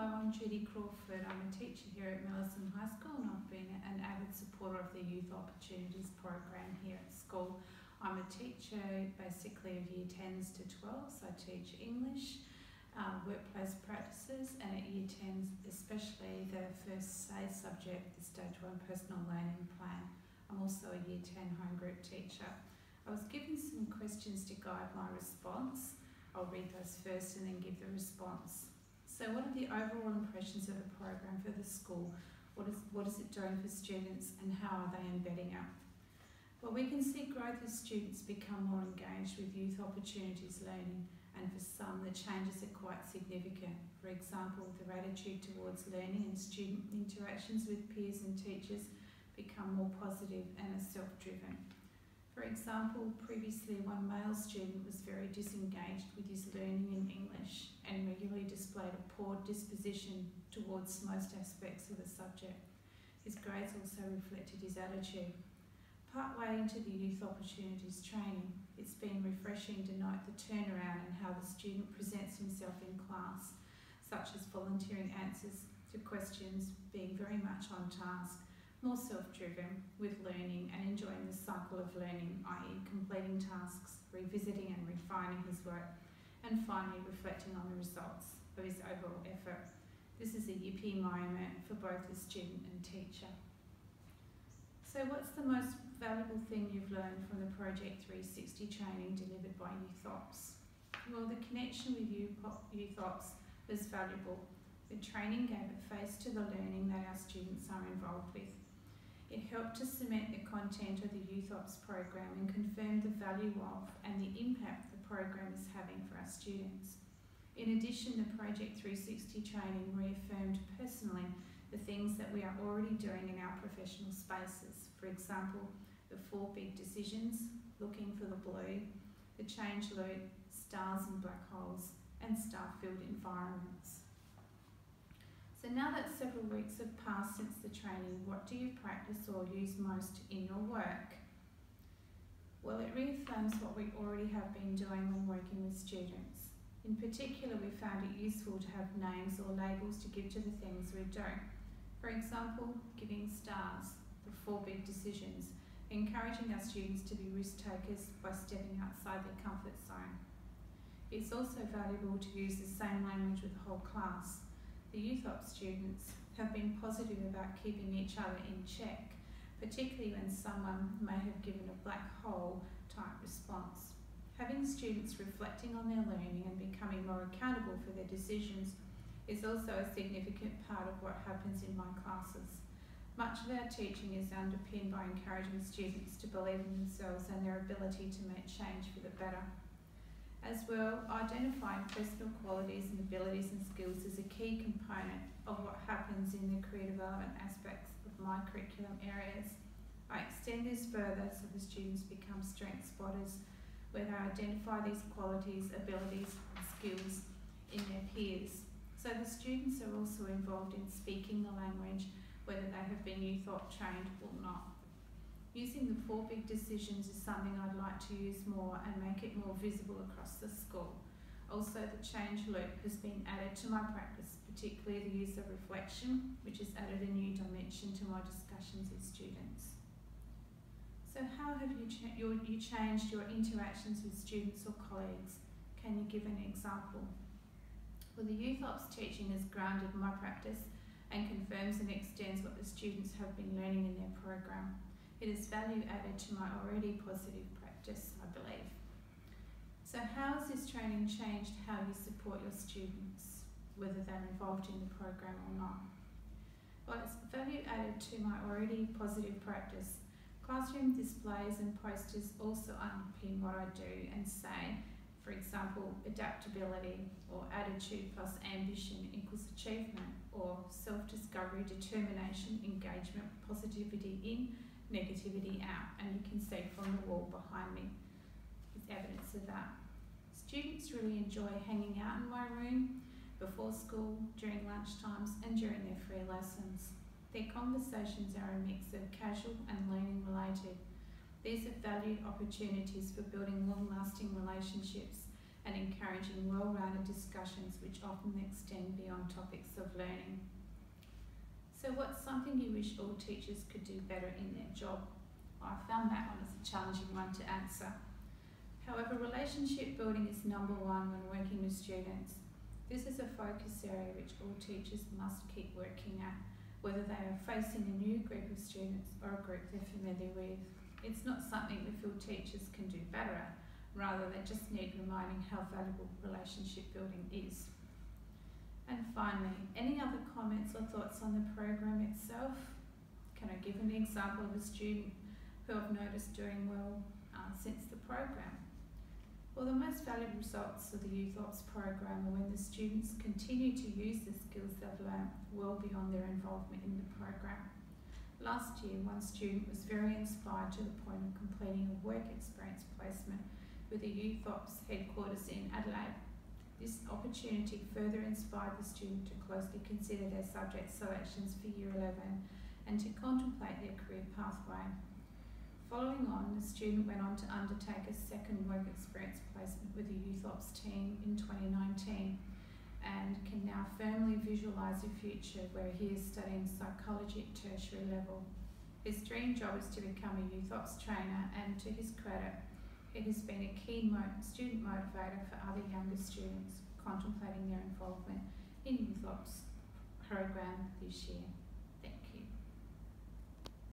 I'm Judy Crawford. I'm a teacher here at Millicent High School and I've been an avid supporter of the Youth Opportunities program here at school. I'm a teacher basically of Year 10s to 12s. I teach English, workplace practices, and at Year 10s especially the first say subject, the Stage 1 Personal Learning Plan. I'm also a Year 10 home group teacher. I was given some questions to guide my response. I'll read those first and then give the response. So what are the overall impressions of the program for the school? What is it doing for students and how are they embedding it? Well, we can see growth as students become more engaged with youth opportunities learning, and for some the changes are quite significant. For example, their attitude towards learning and student interactions with peers and teachers become more positive and are self-driven. For example, previously one male student was very disengaged with his learning in English and regularly displayed a poor disposition towards most aspects of the subject. His grades also reflected his attitude. Partway into the Youth Opportunities training, it's been refreshing to note the turnaround in how the student presents himself in class, such as volunteering answers to questions, being very much on task, more self-driven with learning and enjoying the cycle of learning, i.e. completing tasks, revisiting and refining his work, and finally reflecting on the results of his overall effort. This is a yippee moment for both the student and teacher. So what's the most valuable thing you've learned from the Project 360 training delivered by Youth Ops? Well, the connection with Youth Ops was valuable. The training gave a face to the learning that our students are involved with. It helped to cement the content of the Youth Ops program and confirm the value of and the impact the program is having for our students. In addition, the Project 360 training reaffirmed personally the things that we are already doing in our professional spaces. For example, the 4 big decisions, looking for the blue, the change loop, stars and black holes, and star-filled environments. So now that several weeks have passed since the training, what do you practice or use most in your work? Well, it reaffirms what we already have been doing when working with students. In particular, we found it useful to have names or labels to give to the things we do. For example, giving stars, the 4 big decisions, encouraging our students to be risk takers by stepping outside their comfort zone. It's also valuable to use the same language with the whole class. The Youth Ops students have been positive about keeping each other in check, particularly when someone may have given a black hole type response. Having students reflecting on their learning and becoming more accountable for their decisions is also a significant part of what happens in my classes. Much of our teaching is underpinned by encouraging students to believe in themselves and their ability to make change for the better. As well, identifying personal qualities and abilities and skills is a key component of what happens in the career development aspects of my curriculum areas. I extend this further so the students become strength spotters, where they identify these qualities, abilities and skills in their peers. So the students are also involved in speaking the language, whether they have been Youth Op trained or not. Using the 4 big decisions is something I'd like to use more and make it more visible across the school. Also, the change loop has been added to my practice, particularly the use of reflection, which has added a new dimension to my discussions with students. So how have you changed your interactions with students or colleagues? Can you give an example? Well, the Youth Ops teaching has grounded my practice and confirms and extends what the students have been learning in their program. It is value added to my already positive practice, I believe. So how has this training changed how you support your students, whether they're involved in the program or not? Well, it's value added to my already positive practice. Classroom displays and posters also underpin what I do and say. For example, adaptability or attitude plus ambition equals achievement, or self-discovery, determination, engagement, positivity in, negativity out, and you can see from the wall behind me is evidence of that. Students really enjoy hanging out in my room before school, during lunch times and during their free lessons. Their conversations are a mix of casual and learning related. These are valued opportunities for building long-lasting relationships and encouraging well-rounded discussions which often extend beyond topics of learning. So what's something you wish all teachers could do better in their job? I found that one as a challenging one to answer. However, relationship building is number one when working with students. This is a focus area which all teachers must keep working at, whether they are facing a new group of students or a group they're familiar with. It's not something we feel teachers can do better at, rather they just need reminding how valuable relationship building is. And finally, any other comments or thoughts on the program itself? Can I give an example of a student who I've noticed doing well since the program? Well, the most valuable results of the Youth Ops program are when the students continue to use the skills they've learned well beyond their involvement in the program. Last year, one student was very inspired to the point of completing a work experience placement with the Youth Ops headquarters in Adelaide. This opportunity further inspired the student to closely consider their subject selections for Year 11 and to contemplate their career pathway. Following on, the student went on to undertake a second work experience placement with the Youth Ops team in 2019 and can now firmly visualise a future where he is studying psychology at tertiary level. His dream job is to become a Youth Ops trainer, and to his credit, it has been a key student motivator for other younger students contemplating their involvement in Youth Ops program this year.